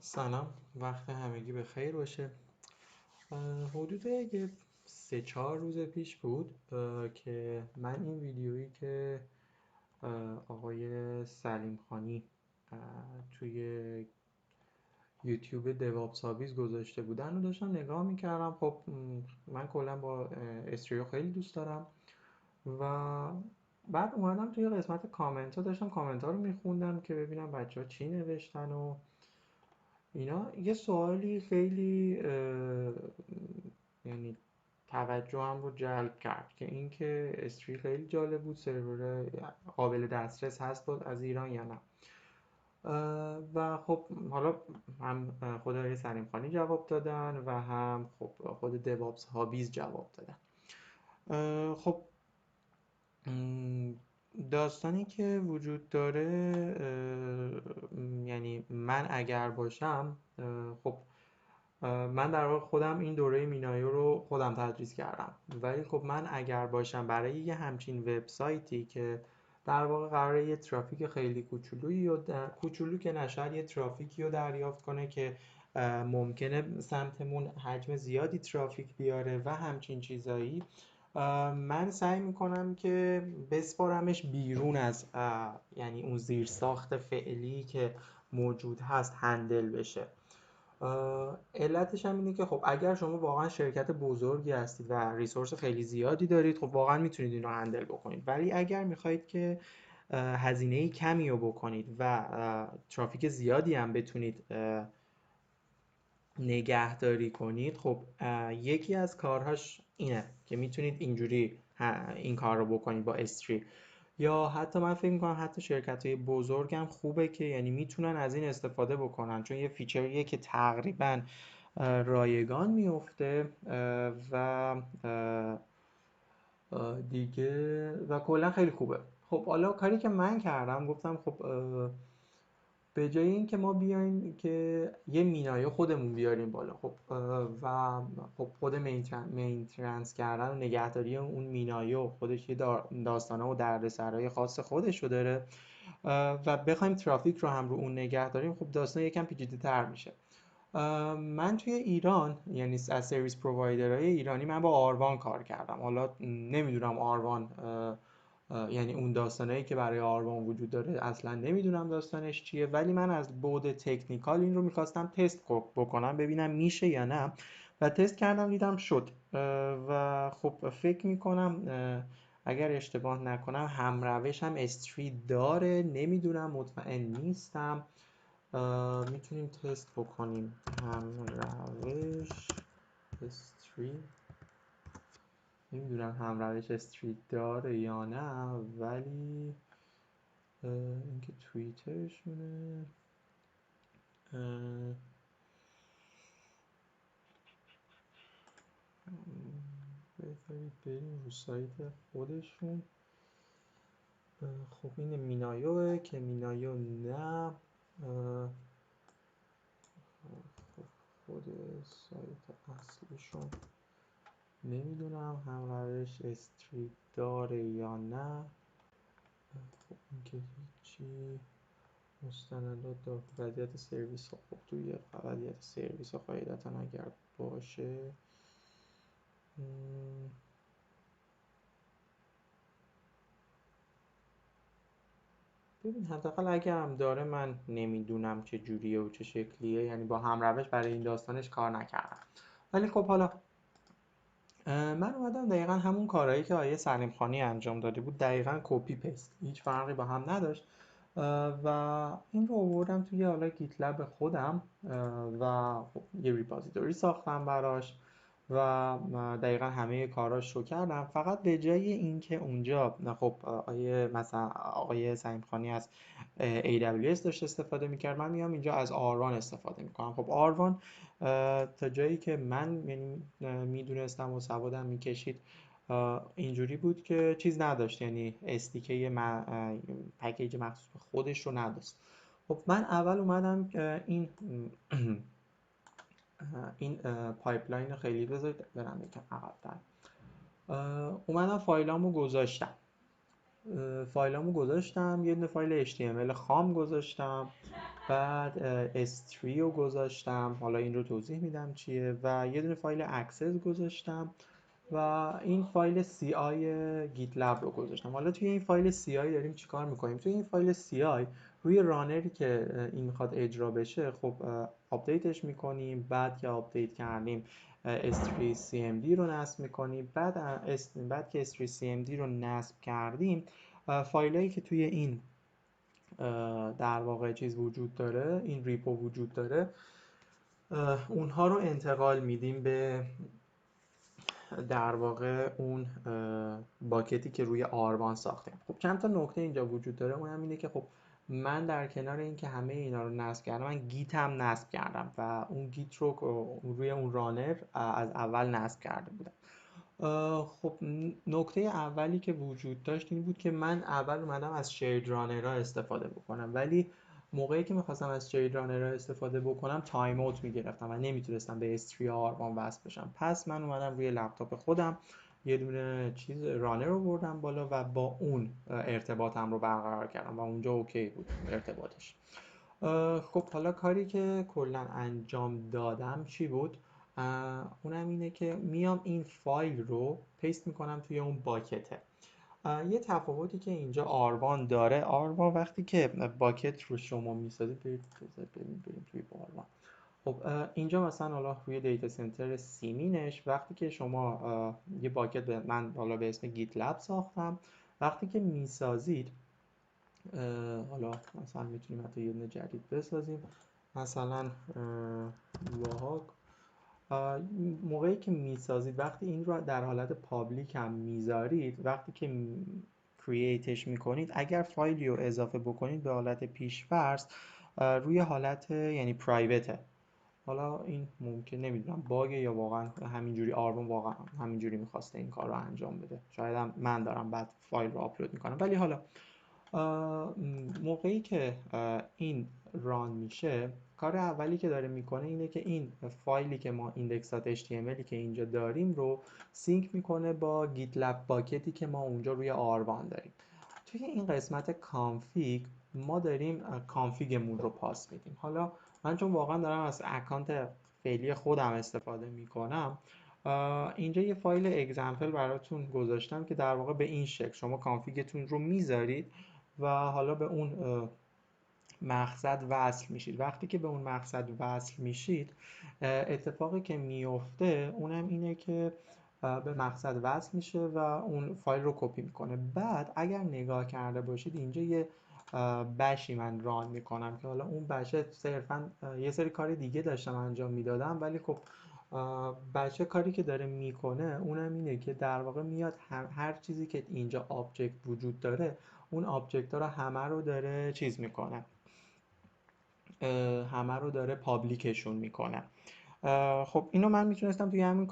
سلام، وقت همگی به خیر باشه. حدود یه 3-4 روز پیش بود که من این ویدیویی که آقای سلیم خانی توی یوتیوب دوابس هابیز گذاشته بودن و داشتم نگاه میکردم. خب من کلا با استریو خیلی دوست دارم و بعد اومدم توی قسمت کامنت ها داشتم کامنت ها رو میخوندم که ببینم بچه ها چی نوشتن و اینا. یه سوالی خیلی یعنی توجهم رو جلب کرد که اینکه استری خیلی جالب بود، سرور قابل دسترس هست بود از ایران یا نه. و خب حالا هم خود آقای سلیم خانی جواب دادن و هم خب خود دوابس هابیز جواب دادن. خب داستانی که وجود داره، یعنی من اگر باشم، خب من در واقع خودم این دوره مینایو رو خودم تدریس کردم، ولی خب من اگر باشم برای یه همچین وبسایتی که در واقع قراره یه ترافیک خیلی کوچولویی و کوچولو که نشه یه ترافیکی رو دریافت کنه که ممکنه سمتمون حجم زیادی ترافیک بیاره و همچین چیزایی، من سعی میکنم که بسپارمش بیرون از یعنی اون زیرساخت فعلی که موجود هست هندل بشه. علتش هم اینه که خب اگر شما واقعا شرکت بزرگی هستید و ریسورس خیلی زیادی دارید، خب واقعا میتونید اینو هندل بکنید، ولی اگر میخواهید که هزینه کمی رو بکنید و ترافیک زیادی هم بتونید نگهداری کنید، خب یکی از کارهاش اینه که میتونید اینجوری این کار رو بکنید با استری. یا حتی من فکر میکنم حتی شرکت های بزرگ هم خوبه که یعنی میتونن از این استفاده بکنن، چون یه فیچریه که تقریبا رایگان میفته و دیگه و کلا خیلی خوبه. خب حالا کاری که من کردم، گفتم خب به جای اینکه ما بیایم که یه مینایه خودمون بیاریم بالا، خب و خب خود مینترنس کردن و نگهداری اون مینایه و خودش یه داستانه و دردسرای خاص خودش رو داره و بخوایم ترافیک رو هم رو اون نگه داریم، خب داستان یکم پیچیده تر میشه. من توی ایران، یعنی از سرویس پرووایدرهای ایرانی، من با آروان کار کردم. حالا نمیدونم آروان یعنی اون داستانهایی که برای آروان وجود داره اصلا نمیدونم داستانش چیه، ولی من از بعد تکنیکال این رو میخواستم تست بکنم ببینم میشه یا نه و تست کردم دیدم شد. و خب فکر میکنم اگر اشتباه نکنم همروش هم استری داره، نمیدونم مطمئن نیستم. میتونیم تست بکنیم همروش استری. نمیدونم همروش استری داره یا نه، ولی اینکه توییترشونه. بذارید بریم رو سایت خودشون. خب این مینایوه که مینایو نه. خب خود سایت اصلیشون نمیدونم همروش استری داره یا نه. خب این که هیچی. مستندات داره. وضعیت سرویس ها، خب توی وضعیت سرویس ها قاعدتا اگر باشه ببین حداقل اگر هم داره من نمیدونم چه جوریه و چه شکلیه، یعنی با همروش برای این داستانش کار نکردم. ولی خب حالا من اومدم دقیقا همون کارهایی که آیه سلیم خانی انجام داده بود دقیقا کپی پست، هیچ فرقی با هم نداشت و این رو آوردم توی حالا گیت لب خودم و خب یه ریپازیتوری ساختم براش و دقیقا همه کاراش رو کردم. فقط به جای اینکه اونجا خب آیه مثلا آقای سعیم خانی از AWS داشت استفاده میکرد، من میام اینجا از آروان استفاده میکنم. خب آروان تا جایی که من یعنی میدونستم و سوادم میکشید اینجوری بود که چیز نداشت، یعنی استیکه پکیج مخصوص به خودش رو نداشت. خب من اول اومدم این این پایپلاین خیلی بذارید برم یکم عقب‌تر. اومدم فایلامو گذاشتم، یه دونه فایل HTML خام گذاشتم بعد S3 رو گذاشتم، حالا این رو توضیح میدم چیه، و یه دونه فایل اکسس گذاشتم و این فایل CI گیتلب رو گذاشتم. حالا توی این فایل CI داریم چیکار میکنیم؟ توی این فایل CI روی رانری که این میخواد اجرا بشه، خب آپدیتش میکنیم. بعد که آپدیت کردیم S3 CMD رو نصب میکنیم. بعد که S3 CMD رو نصب کردیم، فایلایی که توی این در واقع چیز وجود داره، این ریپو وجود داره، اونها رو انتقال میدیم به در واقع اون باکتی که روی آروان ساختیم. خب چند تا نکته اینجا وجود داره. اونم اینه که خب من در کنار اینکه همه اینا رو نصب کردم، من گیت هم نصب کردم و اون گیت رو روی اون رانر از اول نصب کرده بودم. خب نکته اولی که وجود داشت این بود که من اول اومدم از شید رانرها استفاده بکنم، ولی موقعی که میخواستم از شید رانرها استفاده بکنم تایم اوت میگرفتم و نمیتونستم به S3 آرمان وصل بشم. پس من اومدم روی لپتاپ خودم یه دونه چیز رانر رو بردم بالا و با اون ارتباطم رو برقرار کردم و اونجا اوکی بود ارتباطش. خب حالا کاری که کلا انجام دادم چی بود؟ اونم اینه که میام این فایل رو پیست میکنم توی اون باکته. یه تفاوتی که اینجا آروان داره، آروان وقتی که باکت رو شما میسازید، بریم توی آروان. خب اینجا مثلا حالا روی دیتا سنتر سیمینش، وقتی که شما یه باکت من حالا به اسم گیت لب ساختم، وقتی که میسازید، حالا مثلا میتونیم حتی یه دونه جدید بسازیم، مثلا واهاک. موقعی که میسازید، وقتی این رو در حالت پابلیک هم میذارید، وقتی که کرییتش میکنید، اگر فایلی رو اضافه بکنید به حالت پیش‌فرض، روی حالت یعنی پرایوته. حالا این ممکن نمیدونم باگ یا واقعا همینجوری آرمان واقعا همینجوری میخواسته این کار رو انجام بده، شاید هم من دارم بعد فایل رو آپلود میکنم. ولی حالا موقعی که این ران میشه، کار اولی که داره میکنه اینه که این فایلی که ما index.html که اینجا داریم رو سینک میکنه با گیتلب باکتی که ما اونجا روی آروان داریم. توی این قسمت کانفیگ ما داریم کانفیگمون رو پاس میدیم. حالا من چون واقعا دارم از اکانت فعلی خودم استفاده میکنم، اینجا یه فایل اگزمپل براتون گذاشتم که در واقع به این شکل شما کانفیگتون رو میذارید و حالا به اون مقصد وصل میشید. وقتی که به اون مقصد وصل میشید، اتفاقی که میفته اونم اینه که به مقصد وصل میشه و اون فایل رو کپی میکنه. بعد اگر نگاه کرده باشید اینجا یه بشی من ران میکنم که حالا اون بشه صرفا یه سری کار دیگه داشتم انجام میدادم، ولی خب بچه کاری که داره میکنه اونم اینه که در واقع میاد هر چیزی که اینجا آبجکت وجود داره، اون آبجکت ها رو همه رو داره چیز میکنه، همه رو داره پابلیکشون میکنه. خب اینو من میتونستم توی همین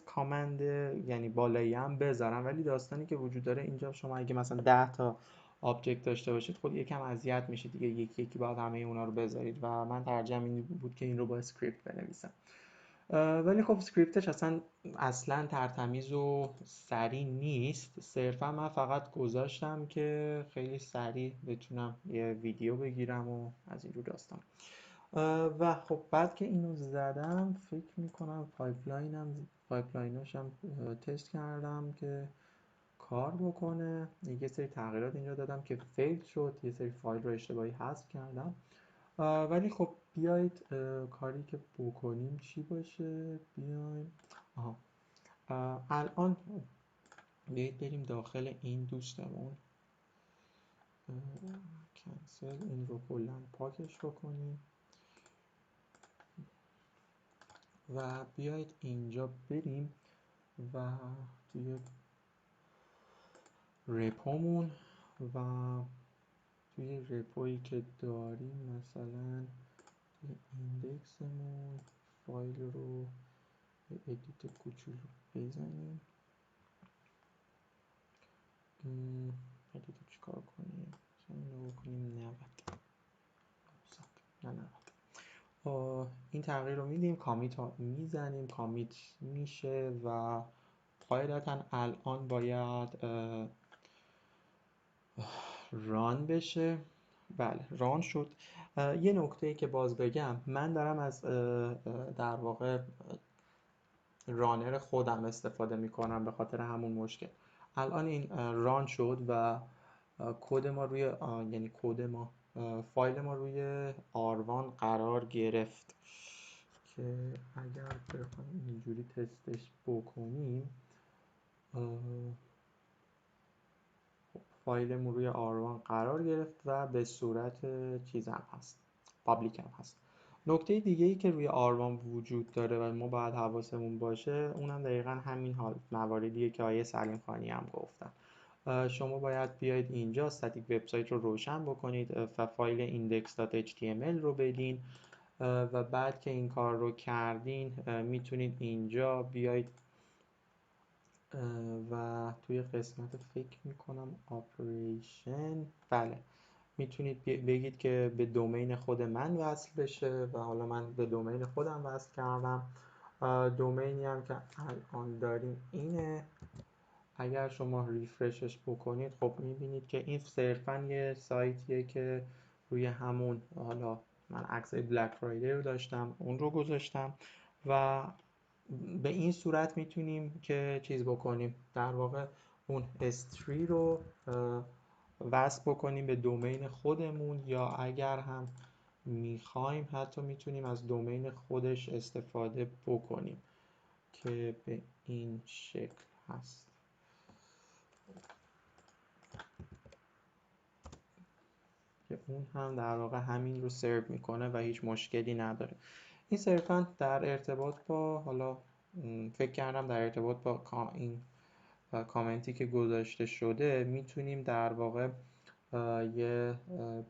کامند یعنی بالایی هم بذارم، ولی داستانی که وجود داره اینجا، شما اگه مثلا 10 تا آبجکت داشته باشید، خب یکم اذیت میشه دیگه، یکی یکی باید همه اونا رو بذارید و من ترجیحم این بود که این رو با اسکریپت بنویسم. ولی خب اسکریپتش اصلا ترتمیز و سریع نیست. صرفا من فقط گذاشتم که خیلی سریع بتونم یه ویدیو بگیرم و از این رو داستان. و خب بعد که اینو زدم، فکر میکنم پایپلایناشم تست کردم که کار بکنه. یه سری تغییرات اینجا دادم که فیل شد، یه سری فایل رو اشتباهی حذف کردم. ولی خب بیایید کاری که بکنیم چی باشه. بیایم الان بیایید بریم داخل این دوستمون، کنسل این رو کلا پاکش بکنیم و بیایید اینجا بریم و توی رپومون و توی رپویی که داریم مثلا توی ایندکسمون فایل رو یه ادیت کوچولو بزنیم. ادیت رو چیکار کنیم؟ مثلا اینو بکنیم 90. نه 90. این تغییر رو میدیم، کامیت ها میزنیم، کامیت میشه و قاعدتا الان باید ران بشه. بله ران شد. یه نکته که باز بگم، من دارم از در واقع رانر خودم استفاده میکنم به خاطر همون مشکل. الان این ران شد و کد ما روی یعنی کد ما فایل ما روی آروان قرار گرفت که اگر بخوایم اینجوری تستش بکنیم، فایلمون روی آروان قرار گرفت و به صورت چیز هم هست، پابلیک هم هست. نکته دیگه ای که روی آروان وجود داره و ما باید حواسمون باشه، اونم دقیقا همین حال مواردیه که آیه سلیم خانی هم گفتن. شما باید بیاید اینجا استاتیک وبسایت رو روشن بکنید و فایل index.html رو بدین و بعد که این کار رو کردین میتونید اینجا بیاید و توی قسمت فکر میکنم آپریشن، بله میتونید بگید که به دومین خود من وصل بشه و حالا من به دومین خودم وصل کردم. دومینی هم که الان داریم اینه. اگر شما ریفرشش بکنید خب میبینید که این صرفا یه سایتیه که روی همون، حالا من عکس بلک فرایدی رو داشتم اون رو گذاشتم و به این صورت میتونیم که چیز بکنیم، در واقع اون S3 رو وصل بکنیم به دومین خودمون، یا اگر هم میخوایم حتی میتونیم از دومین خودش استفاده بکنیم که به این شکل هست که اون هم در واقع همین رو سرو میکنه و هیچ مشکلی نداره. این صرفا در ارتباط با، حالا فکر کردم در ارتباط با این کامنتی که گذاشته شده میتونیم در واقع یه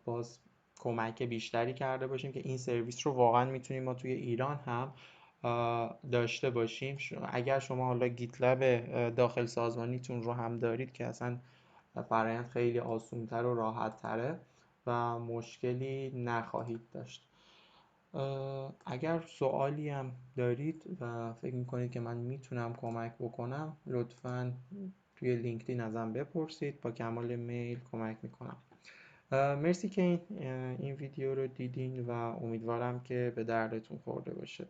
باز کمک بیشتری کرده باشیم که این سرویس رو واقعا میتونیم ما توی ایران هم داشته باشیم. اگر شما حالا گیتلب داخل سازمانیتون رو هم دارید که اصلا فرآیند خیلی آسونتر و راحت تره و مشکلی نخواهید داشت. اگر سوالی هم دارید و فکر میکنید که من میتونم کمک بکنم، لطفاً توی لینکدین ازم بپرسید، با کمال میل کمک میکنم. مرسی که این ویدیو رو دیدین و امیدوارم که به دردتون خورده باشه.